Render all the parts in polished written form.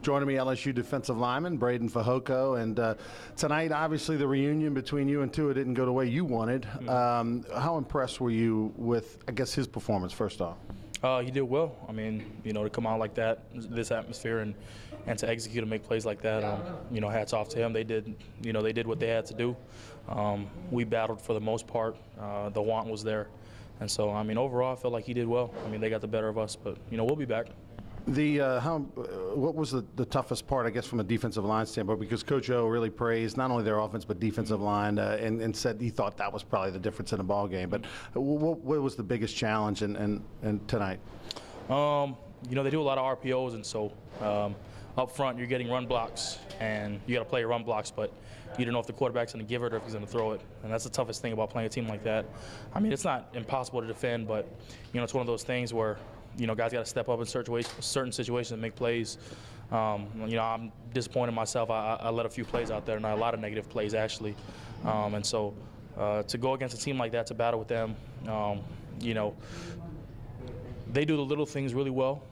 Joining me, LSU defensive lineman Breiden Fehoko, and tonight, obviously, the reunion between you and Tua didn't go the way you wanted. How impressed were you with, I guess, his performance first off? He did well. I mean, to come out like that, this atmosphere, and to execute and make plays like that, hats off to him. They did what they had to do. We battled for the most part. The want was there. And so, I mean, overall, I felt like he did well. I mean, they got the better of us, but, we'll be back. What was the toughest part, I guess, from a defensive line standpoint? Because Coach O really praised not only their offense but defensive line, and said he thought that was probably the difference in the ball game. But what was the biggest challenge in tonight? They do a lot of RPOs, and so up front you're getting run blocks, and you got to play your run blocks, but you don't know if the quarterback's going to give it or if he's going to throw it, and that's the toughest thing about playing a team like that. I mean, it's not impossible to defend, but it's one of those things where guys got to step up in certain situations and make plays. I'm disappointed in myself. I let a few plays out there, and a lot of negative plays actually. And so to go against a team like that, to battle with them, they do the little things really well,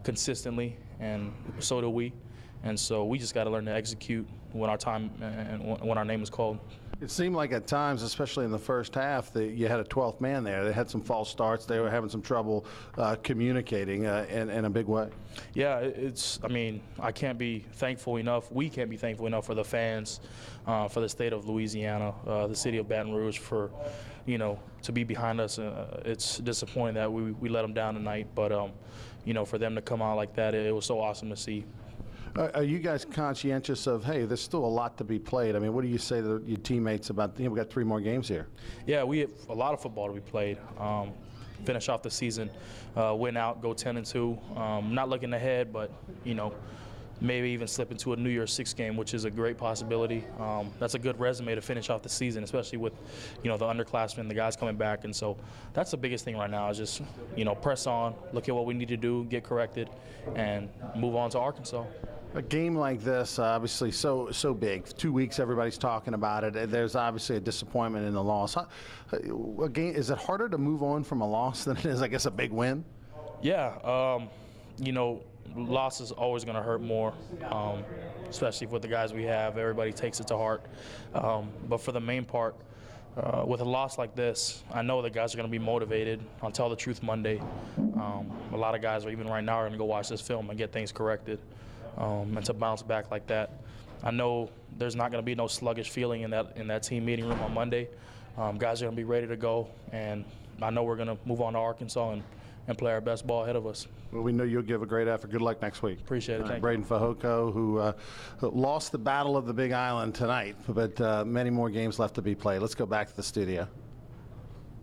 consistently, and so do we. And so we just got to learn to execute when our time and when our name is called. It seemed like at times, especially in the first half, that you had a 12th man there. They had some false starts. They were having some trouble communicating in a big way. Yeah, I can't be thankful enough. We can't be thankful enough for the fans, for the state of Louisiana, the city of Baton Rouge, for, to be behind us. It's disappointing that we let them down tonight, but, for them to come out like that, it was so awesome to see. Are you guys conscientious of, hey, there's still a lot to be played? I mean, what do you say to your teammates about, we got 3 more games here? Yeah, we have a lot of football to be played. Finish off the season, win out, go 10-2. Not looking ahead, but, maybe even slip into a New Year's Six game, which is a great possibility. That's a good resume to finish off the season, especially with, the underclassmen, the guys coming back. And so that's the biggest thing right now is just, press on, look at what we need to do, get corrected, and move on to Arkansas. A game like this, obviously so big. 2 weeks, everybody's talking about it. There's obviously a disappointment in the loss. Is it harder to move on from a loss than it is, I guess, a big win? Yeah, loss is always going to hurt more, especially with the guys we have. Everybody takes it to heart. But for the main part, with a loss like this, I know the guys are going to be motivated on Tell the Truth Monday. A lot of guys, even right now, are going to go watch this film and get things corrected. And to bounce back like that, I know there's not going to be no sluggish feeling in that team meeting room on Monday. Guys are going to be ready to go, and I know we're going to move on to Arkansas and play our best ball ahead of us. Well, we know you'll give a great effort. Good luck next week. Appreciate it. Thank you. Breiden Fehoko, who lost the Battle of the Big Island tonight, but many more games left to be played. Let's go back to the studio.